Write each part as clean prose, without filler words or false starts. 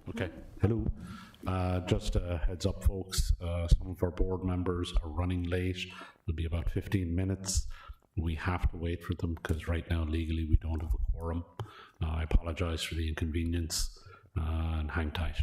Okay. Hello. Just a heads up, folks. Some of our board members are running late. It'll be about 15 minutes. We have to wait for them because right now, legally, we don't have a quorum. I apologize for the inconvenience and hang tight.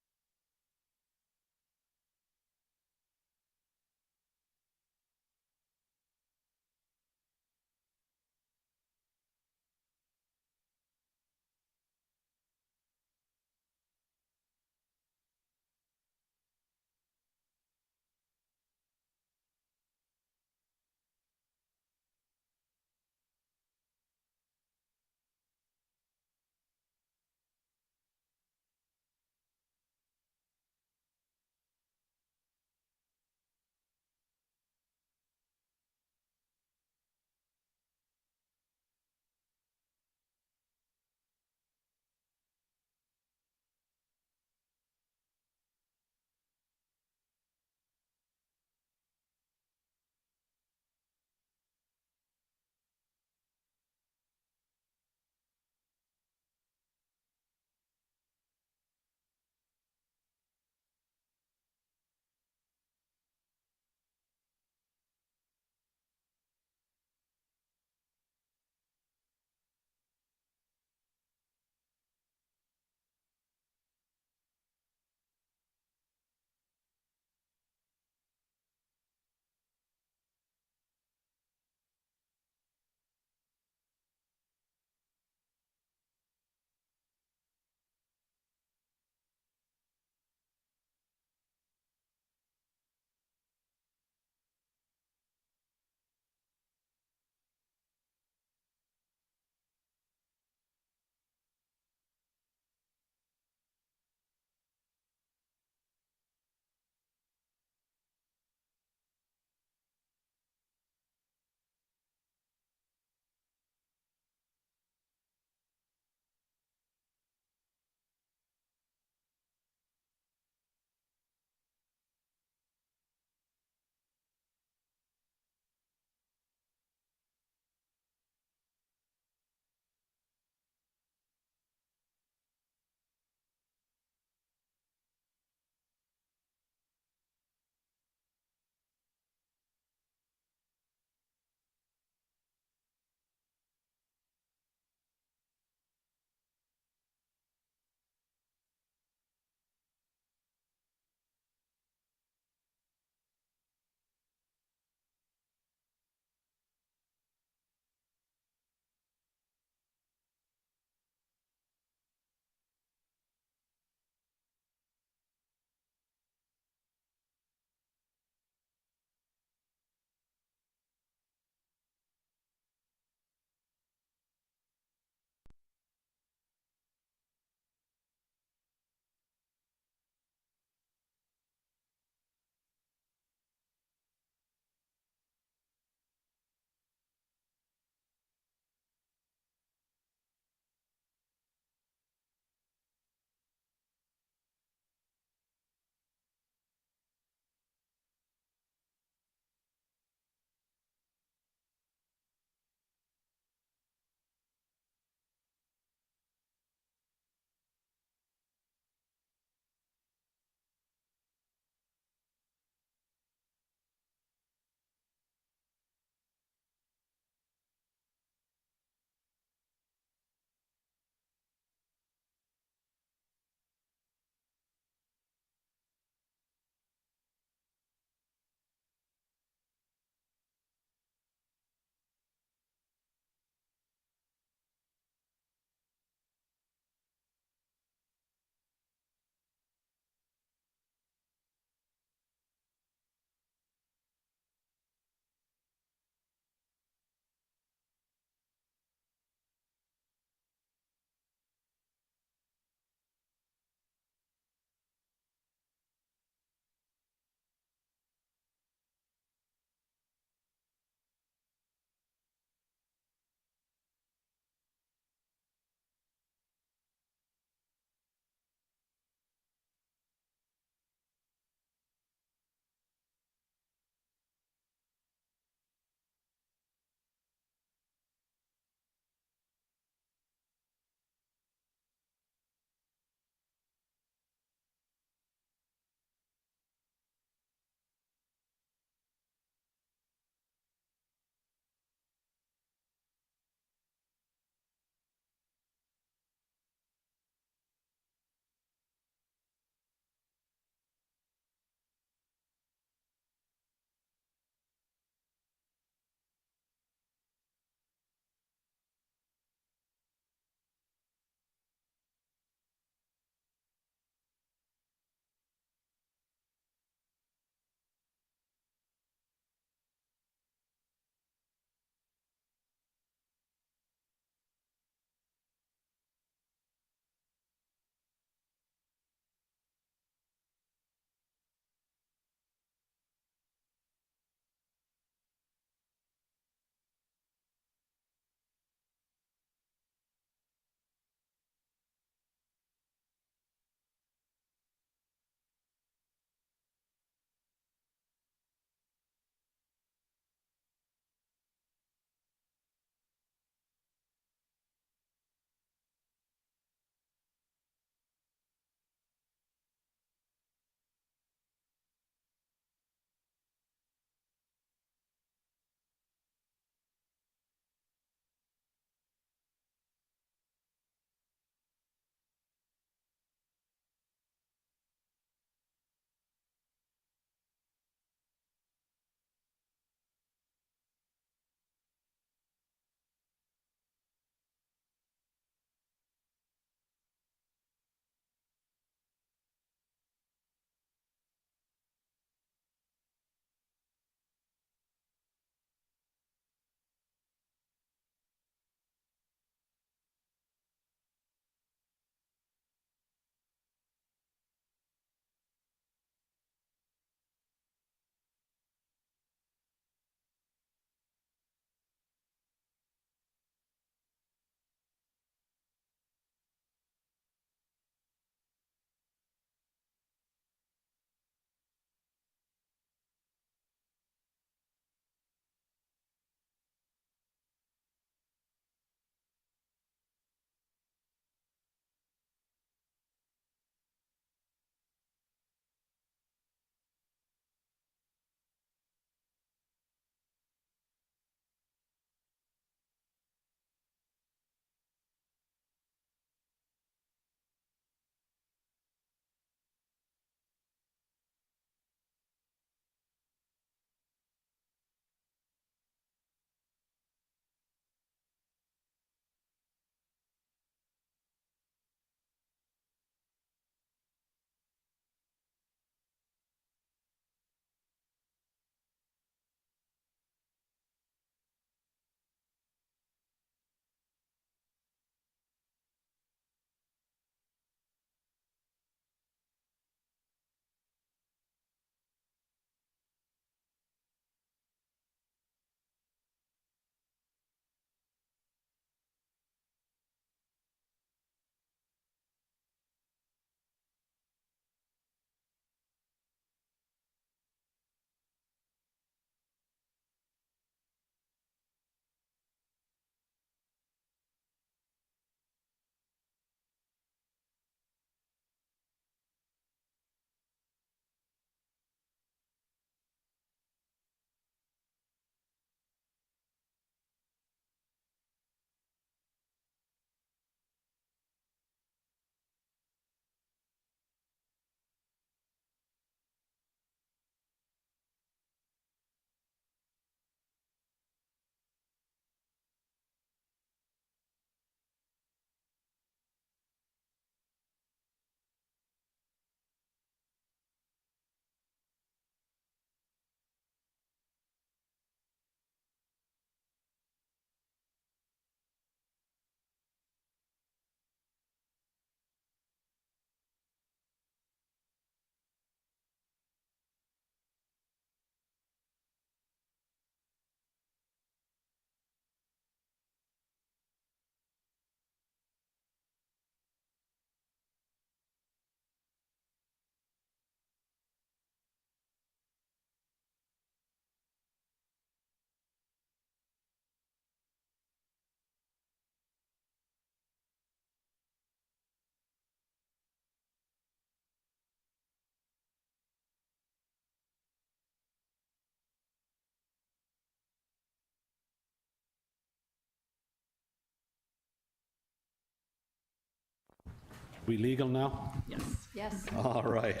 we legal now? Yes. Yes. All right.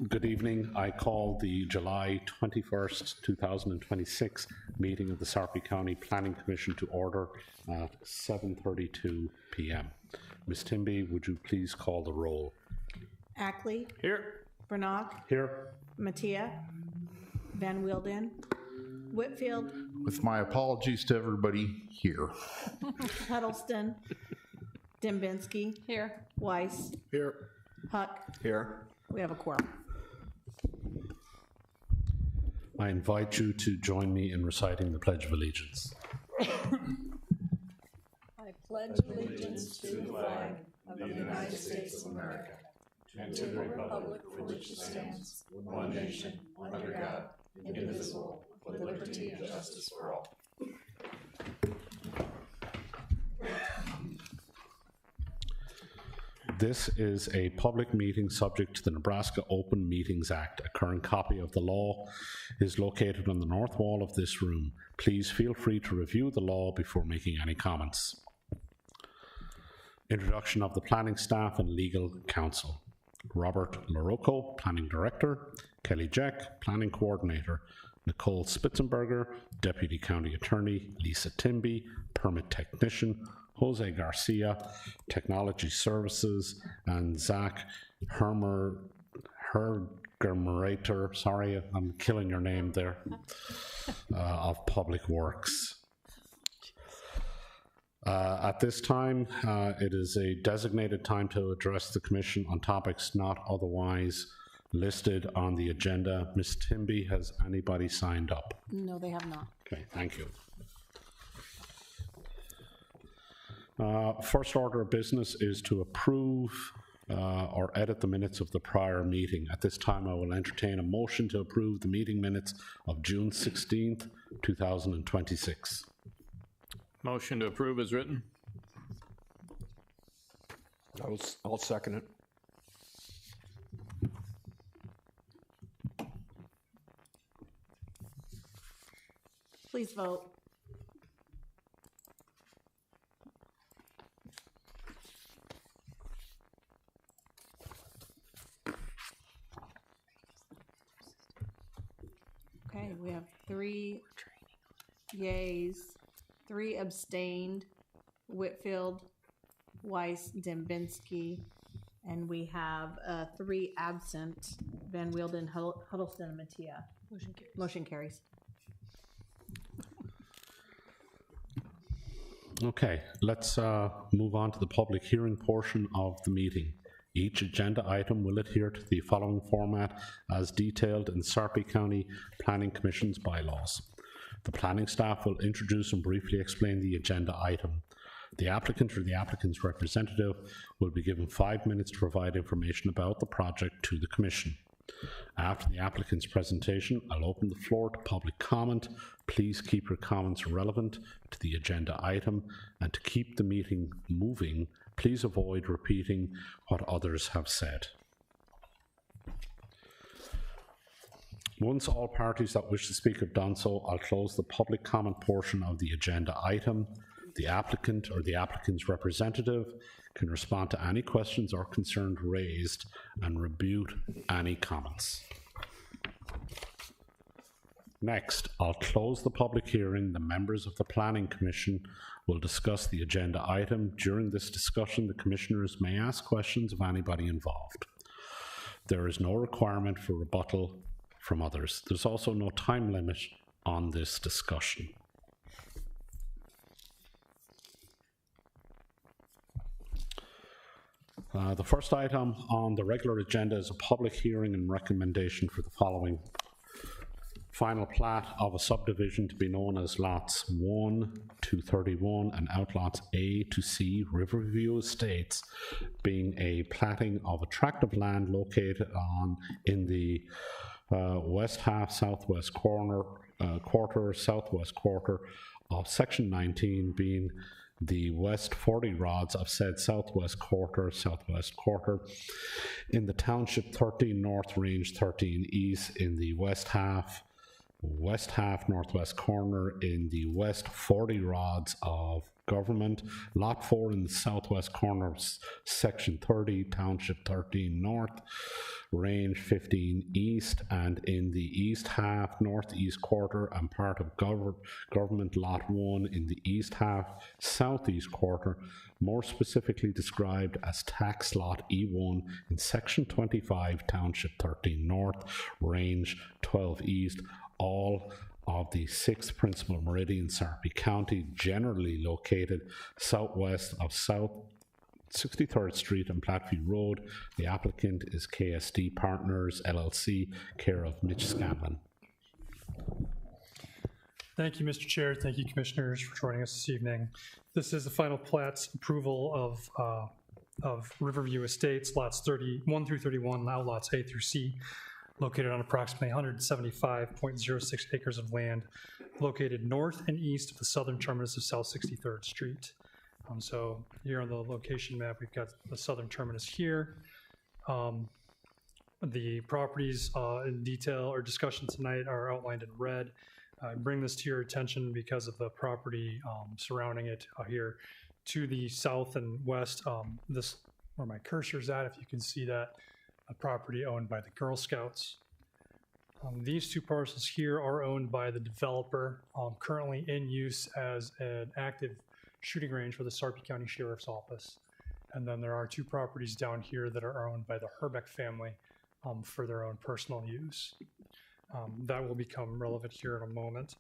Good evening. I call the July 21st, 2026 meeting of the Sarpy County Planning Commission to order at 7:32 p.m. Ms. Timby, would you please call the roll? Ackley, Here. Bernock, Here. Mattia, Van Wielden, Whitfield, With my apologies to everybody here. Huddleston, Dembinski, Here. Weiss, Here. Huck. Here. We have a quorum. I invite you to join me in reciting the Pledge of Allegiance. I pledge allegiance to the flag of the United States of America and to the republic for which it stands, one nation, under God, indivisible, with liberty and justice for all. This is a public meeting subject to the Nebraska Open Meetings Act. A current copy of the law is located on the north wall of this room. Please feel free to review the law before making any comments. Introduction of the planning staff and legal counsel. Robert LaRocco, Planning Director. Kelly Jack, Planning Coordinator. Nicole Spitzenberger, Deputy County Attorney. Lisa Timby, Permit Technician. Jose Garcia, Technology Services, and Zach Hergermerator, sorry, I'm killing your name there, of Public Works. At this time, it is a designated time to address the Commission on topics not otherwise listed on the agenda. Ms. Timby, has anybody signed up? No, they have not. Okay, thank you. First order of business is to approve or edit the minutes of the prior meeting. At this time, I will entertain a motion to approve the meeting minutes of June 16th, 2026. Motion to approve is written. I'll second it. Please vote. Okay, we have 3 yays, 3 abstained, Whitfield, Weiss, Dembinski, and we have 3 absent, Van Wielden, Huddleston, and Mattia. Motion carries. Okay, let's move on to the public hearing portion of the meeting. Each agenda item will adhere to the following format as detailed in Sarpy County Planning Commission's bylaws. The planning staff will introduce and briefly explain the agenda item. The applicant or the applicant's representative will be given 5 minutes to provide information about the project to the Commission. After the applicant's presentation, I'll open the floor to public comment. Please keep your comments relevant to the agenda item, and to keep the meeting moving, please avoid repeating what others have said. Once all parties that wish to speak have done so, I'll close the public comment portion of the agenda item. The applicant or the applicant's representative can respond to any questions or concerns raised and rebut any comments. Next, I'll close the public hearing. The members of the Planning Commission will discuss the agenda item. During this discussion, the commissioners may ask questions of anybody involved. There is no requirement for rebuttal from others. There's also no time limit on this discussion. The first item on the regular agenda is a public hearing and recommendation for the following. Final plat of a subdivision to be known as lots 1 to 31 and outlots A to C, Riverview Estates, being a platting of a tract of land located in the west half southwest quarter southwest quarter of section 19, being the west 40 rods of said southwest quarter in the township 13 north, range 13 east, in the west half northwest corner, in the west 40 rods of Government. Lot 4 in the southwest corner of Section 30, Township 13 North, Range 15 East, and in the east half, northeast quarter, and part of Government Lot 1 in the east half, southeast quarter, more specifically described as Tax Lot E1 in Section 25, Township 13 North, Range 12 East, all of the 6th principal meridian, Sarpy County, generally located southwest of South 63rd Street and Platteview Road. The applicant is KSD Partners LLC, care of Mitch Scanlon. Thank you, Mr. Chair. Thank you, Commissioners, for joining us this evening. This is the final plat's approval of Riverview Estates, lots 31 through 31, now lots A through C, located on approximately 175.06 acres of land, located north and east of the southern terminus of South 63rd Street. So here on the location map, we've got the southern terminus here. The properties in detail or discussion tonight are outlined in red. I bring this to your attention because of the property surrounding it here to the south and west. This, where my cursor's at, if you can see that, a property owned by the Girl Scouts. These two parcels here are owned by the developer, currently in use as an active shooting range for the Sarpy County Sheriff's Office. And then there are two properties down here that are owned by the Herbeck family for their own personal use. That will become relevant here in a moment.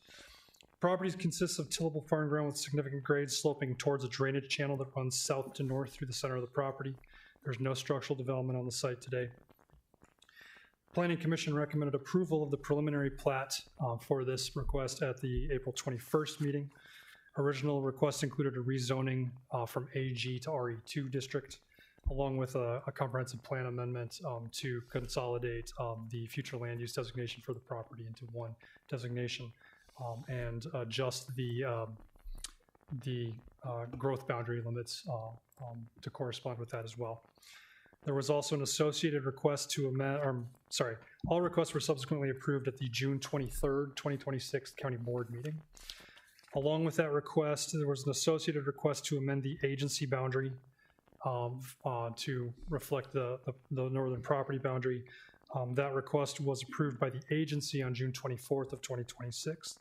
Properties consist of tillable farm ground with significant grades sloping towards a drainage channel that runs south to north through the center of the property. There's no structural development on the site today. Planning Commission recommended approval of the preliminary plat for this request at the April 21st meeting. Original request included a rezoning from AG to RE2 district, along with a comprehensive plan amendment to consolidate the future land use designation for the property into one designation and adjust the growth boundary limits to correspond with that as well. There was also an associated request to amend, all requests were subsequently approved at the June 23rd, 2026 County Board meeting. Along with that request, there was an associated request to amend the agency boundary to reflect the northern property boundary. That request was approved by the agency on June 24th of 2026.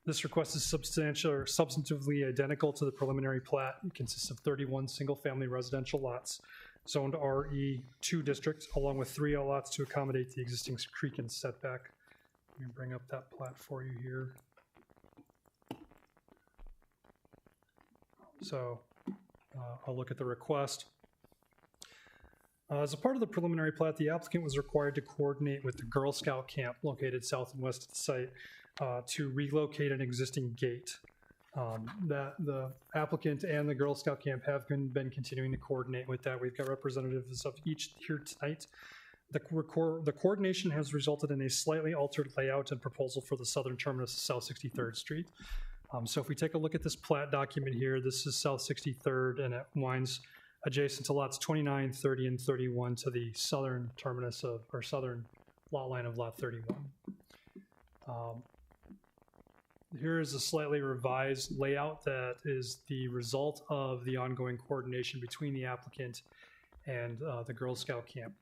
This request is substantial or substantively identical to the preliminary plat. It consists of 31 single-family residential lots zoned RE2 district, along with 3 outlots to accommodate the existing creek and setback. Let me bring up that plat for you here. So I'll look at the request. As a part of the preliminary plat, the applicant was required to coordinate with the Girl Scout camp located south and west of the site to relocate an existing gate. That the applicant and the Girl Scout camp have been continuing to coordinate with that. We've got representatives of each here tonight. The coordination has resulted in a slightly altered layout and proposal for the southern terminus of South 63rd Street. So if we take a look at this plat document here, this is South 63rd, and it winds adjacent to lots 29, 30, and 31 to the southern terminus of, or southern lot line of lot 31. Here is a slightly revised layout that is the result of the ongoing coordination between the applicant and the Girl Scout camp.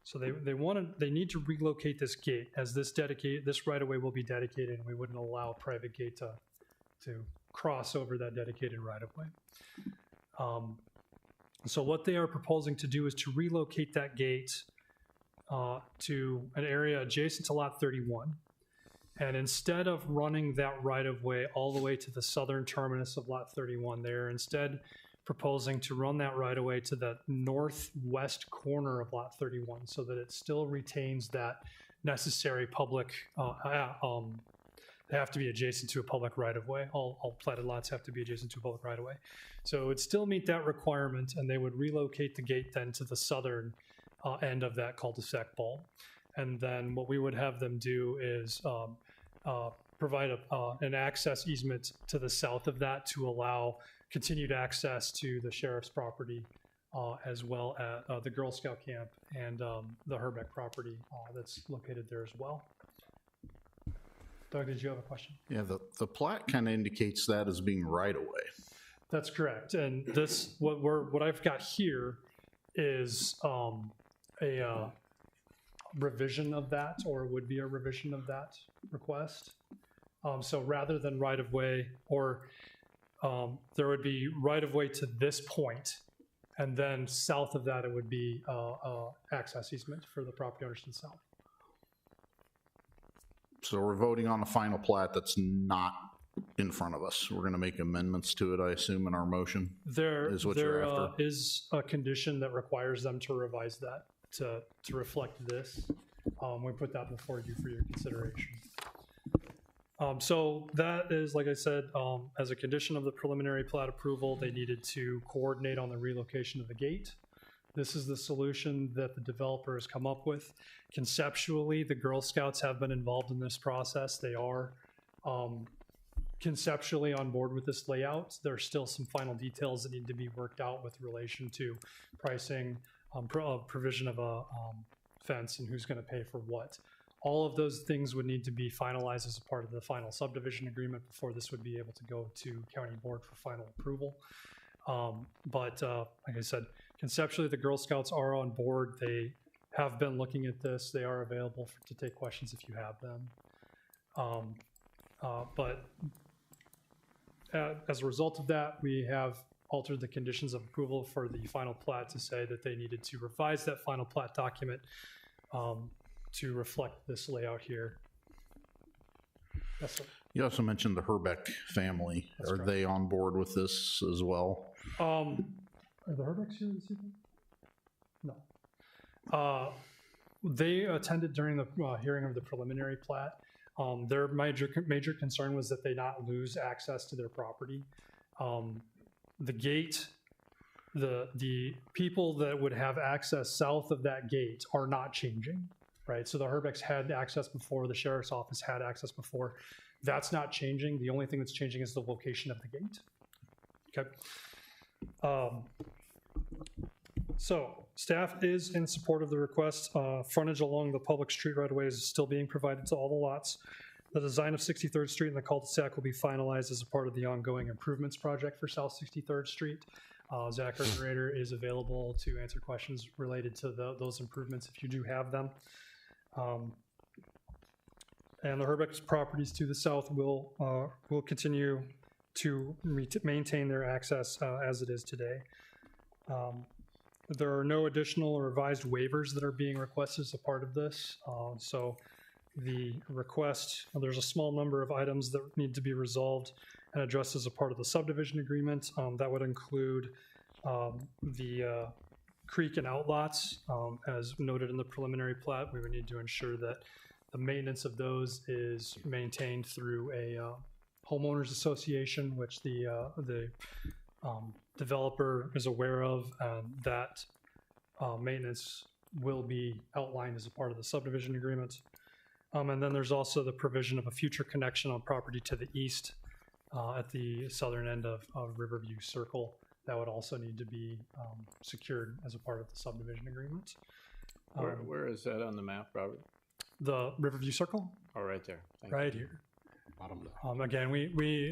So they need to relocate this gate, as this right-of-way will be dedicated, and we wouldn't allow a private gate to cross over that dedicated right-of-way. So what they are proposing to do is to relocate that gate to an area adjacent to lot 31. And instead of running that right-of-way all the way to the southern terminus of lot 31, they're instead proposing to run that right-of-way to the northwest corner of lot 31 so that it still retains that necessary public, they have to be adjacent to a public right-of-way. All platted lots have to be adjacent to a public right-of-way. So it would still meet that requirement, and they would relocate the gate then to the southern end of that cul-de-sac bulb. And then what we would have them do is provide an access easement to the south of that to allow continued access to the sheriff's property, as well as the Girl Scout camp and the Herbeck property that's located there as well. Doug, did you have a question? Yeah, the plat kind of indicates that as being right away. That's correct. And this, what I've got here is a revision of that, or would be a revision of that request. So rather than right of way, or there would be right of way to this point, and then south of that, it would be access easement for the property owners to the south. So we're voting on the final plat that's not in front of us. We're going to make amendments to it, I assume, in our motion. There Is what you're after. is a condition that requires them to revise that to reflect this. We put that before you for your consideration. So that is, like I said, as a condition of the preliminary plat approval, they needed to coordinate on the relocation of the gate. This is the solution that the developer has come up with. Conceptually, the Girl Scouts have been involved in this process. They are conceptually on board with this layout. There are still some final details that need to be worked out with relation to pricing, provision of a fence, and who's going to pay for what. All of those things would need to be finalized as a part of the final subdivision agreement before this would be able to go to county board for final approval. But like I said, conceptually, the Girl Scouts are on board. They have been looking at this. They are available to take questions if you have them. But as a result of that, we have altered the conditions of approval for the final plat to say that they needed to revise that final plat document to reflect this layout here. That's it. You also mentioned the Herbeck family. That's Are correct. they on board with this as well? Are the Herbecks here this evening? No. They attended during the hearing of the preliminary plat. Their major concern was that they not lose access to their property. The gate, the people that would have access south of that gate are not changing, right? So the Herbecks had access before, the sheriff's office had access before. That's not changing. The only thing that's changing is the location of the gate. Okay. So staff is in support of the request. Frontage along the public street right away is still being provided to all the lots. The design of 63rd Street and the cul-de-sac will be finalized as a part of the ongoing improvements project for South 63rd Street. Zach, our curator, is available to answer questions related to those improvements if you do have them. And the Herbeck's properties to the south will continue to maintain their access as it is today. There are no additional or revised waivers that are being requested as a part of this. So the request, there's a small number of items that need to be resolved and addressed as a part of the subdivision agreement. That would include the creek and outlots. As noted in the preliminary plat, we would need to ensure that the maintenance of those is maintained through a homeowners association, which the developer is aware of. That maintenance will be outlined as a part of the subdivision agreement. And then there's also the provision of a future connection on property to the east at the southern end of Riverview Circle. That would also need to be secured as a part of the subdivision agreement. Where is that on the map, Robert? The Riverview Circle, Oh, right there. Thank you. right here. Bottom left. Again,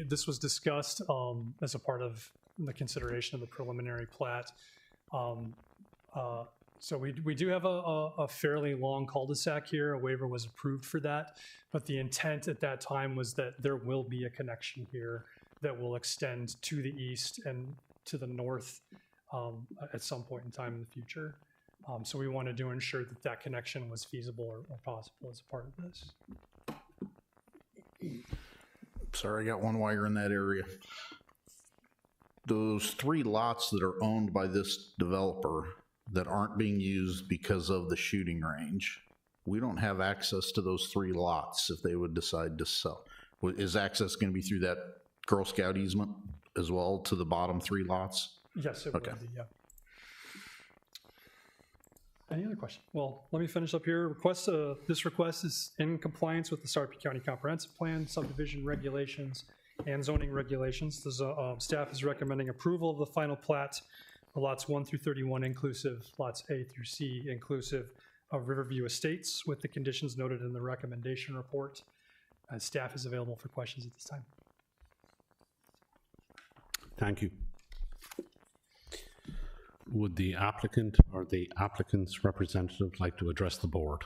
this was discussed as a part of the consideration of the preliminary plat. So we do have a fairly long cul-de-sac here. A waiver was approved for that, but the intent at that time was that there will be a connection here that will extend to the east and to the north at some point in time in the future. So we wanted to ensure that that connection was feasible or possible as a part of this. Sorry, I got one wire in that area. Those 3 lots that are owned by this developer that aren't being used because of the shooting range, we don't have access to those 3 lots if they would decide to sell. Is access going to be through that Girl Scout easement as well to the bottom 3 lots? Yes, it Okay. would be, yeah. Any other question? Well, let me finish up here. This request is in compliance with the Sarpy County Comprehensive Plan, subdivision regulations, and zoning regulations. Staff is recommending approval of the final plat, lots 1 through 31 inclusive, lots A through C inclusive of Riverview Estates with the conditions noted in the recommendation report. Staff is available for questions at this time. Thank you. Would the applicant or the applicant's representative like to address the board?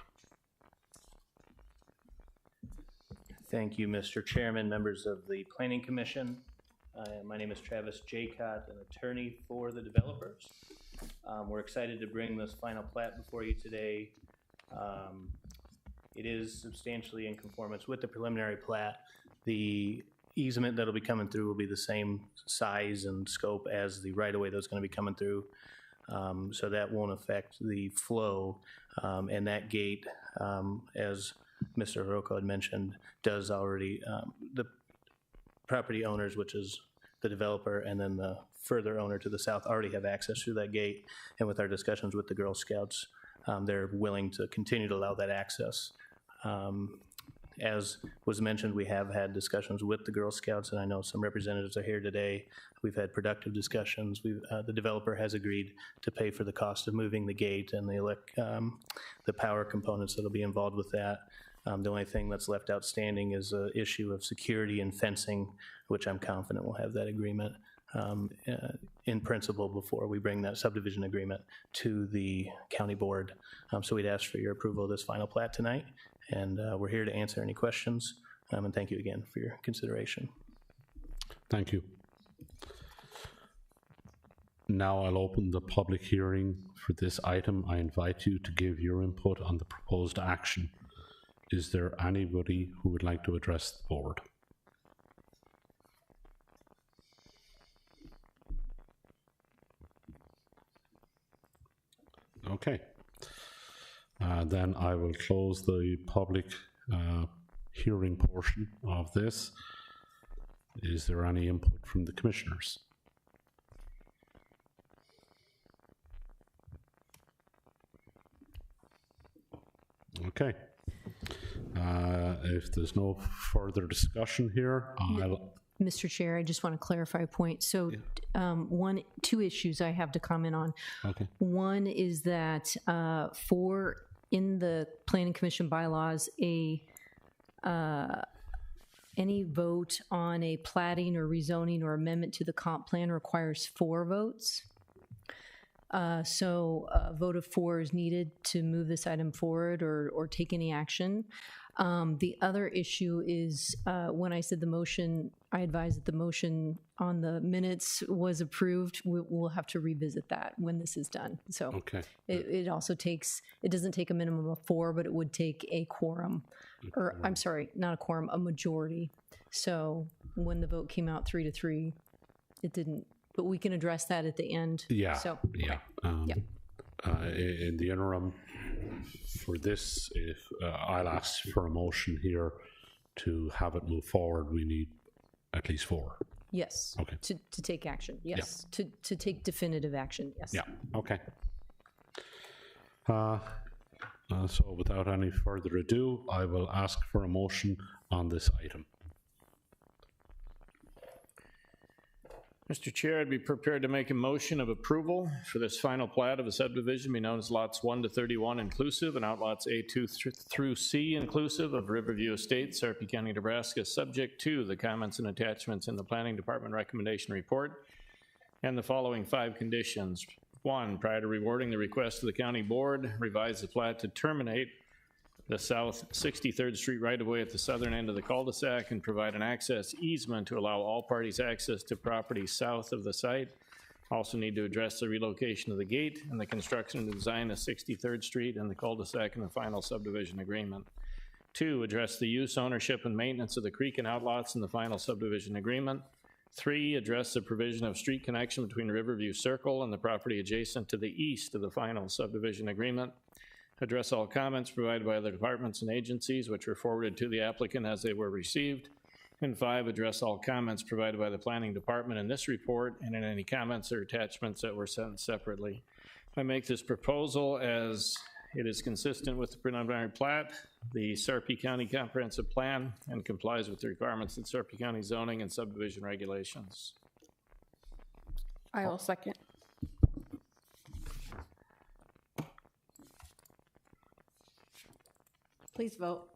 Thank you, Mr. Chairman, members of the Planning Commission. My name is Travis Jaycott, an attorney for the developers. We're excited to bring this final plat before you today. It is substantially in conformance with the preliminary plat. The easement that'll be coming through will be the same size and scope as the right-of-way that's going to be coming through. So that won't affect the flow. And that gate, as Mr. Hiroko had mentioned, does already, the property owners, which is the developer and then the further owner to the south, already have access through that gate. And with our discussions with the Girl Scouts, they're willing to continue to allow that access. As was mentioned, we have had discussions with the Girl Scouts, and I know some representatives are here today. We've had productive discussions. The developer has agreed to pay for the cost of moving the gate and the power components that'll be involved with that. The only thing that's left outstanding is an issue of security and fencing, which I'm confident we'll have that agreement in principle before we bring that subdivision agreement to the county board. So we'd ask for your approval of this final plat tonight, and we're here to answer any questions. And thank you again for your consideration. Thank you. Now I'll open the public hearing for this item. I invite you to give your input on the proposed action. Is there anybody who would like to address the board? Okay. Then I will close the public hearing portion of this. Is there any input from the commissioners? Okay. If there's no further discussion here, Mr. Chair, I just want to clarify a point. So two issues I have to comment on. Okay. One is that in the Planning Commission bylaws, any vote on a platting or rezoning or amendment to the comp plan requires 4 votes. So a vote of 4 is needed to move this item forward or take any action. The other issue is when I said the motion, I advised that the motion on the minutes was approved. We'll have to revisit that when this is done. So okay. It also takes, it doesn't take a minimum of 4, but it would take a quorum, or I'm sorry, not a quorum, a majority. So when the vote came out 3-3, it didn't, but we can address that at the end. Yeah. So, yeah. In the interim, for this, if I'll ask for a motion here to have it move forward, we need at least 4. Yes. Okay. To take action. Yes. Yeah. To take definitive action. Yes. Yeah. Okay. So without any further ado, I will ask for a motion on this item. Mr. Chair, I'd be prepared to make a motion of approval for this final plat of a subdivision be known as lots 1 to 31 inclusive and outlots A2 through C inclusive of Riverview Estates, Sarpy County, Nebraska, subject to the comments and attachments in the Planning Department recommendation report and the following 5 conditions. 1, prior to rewarding the request to the county board, revise the plat to terminate the south 63rd Street right-of-way at the southern end of the cul-de-sac and provide an access easement to allow all parties access to property south of the site. Also need to address the relocation of the gate and the construction and design of 63rd Street and the cul-de-sac in the final subdivision agreement. 2, address the use, ownership, and maintenance of the creek and outlots in the final subdivision agreement. 3, address the provision of street connection between Riverview Circle and the property adjacent to the east of the final subdivision agreement. Address all comments provided by other departments and agencies which were forwarded to the applicant as they were received. And 5, address all comments provided by the Planning Department in this report and in any comments or attachments that were sent separately. I make this proposal as it is consistent with the preliminary plat, the Sarpy County Comprehensive Plan, and complies with the requirements of Sarpy County zoning and subdivision regulations. I will second. Please vote.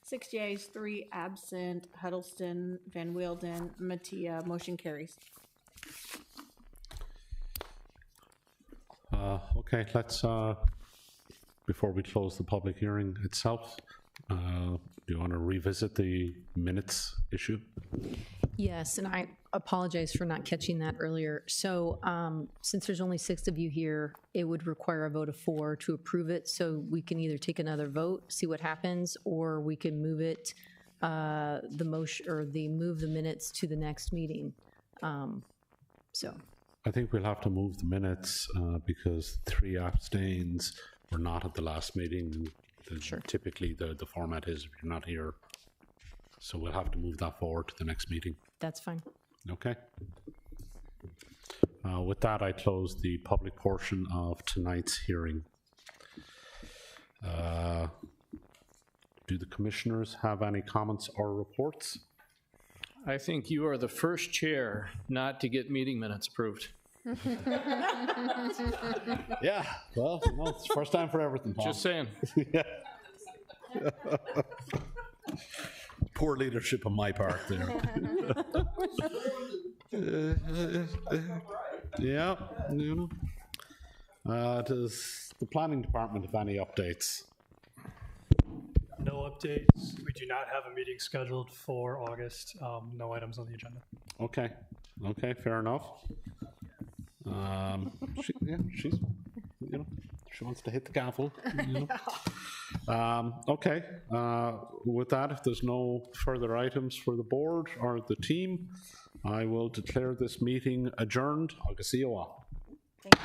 6 yeas, 3 absent, Huddleston, Van Wielden, Mattia, motion carries. Okay, let's, before we close the public hearing itself, do you want to revisit the minutes issue? Yes, and I apologize for not catching that earlier. So since there's only 6 of you here, it would require a vote of 4 to approve it. So we can either take another vote, see what happens, or we can move it, the motion, or move the minutes to the next meeting. So. I think we'll have to move the minutes because 3 abstains were not at the last meeting. Sure. Typically, the format is if you're not here. So we'll have to move that forward to the next meeting. That's fine. Okay. With that, I close the public portion of tonight's hearing. Do the commissioners have any comments or reports? I think you are the first chair not to get meeting minutes approved. Yeah, well, no, it's the first time for everything, Tom. Just saying. Poor leadership on my part there. Yeah, you know. Does the planning department have any updates? No updates. We do not have a meeting scheduled for August. No items on the agenda. Okay, okay, fair enough. She's, you know, she wants to hit the gavel. You know. Okay, with that, if there's no further items for the board or the team, I will declare this meeting adjourned. I'll see you all. Thank you.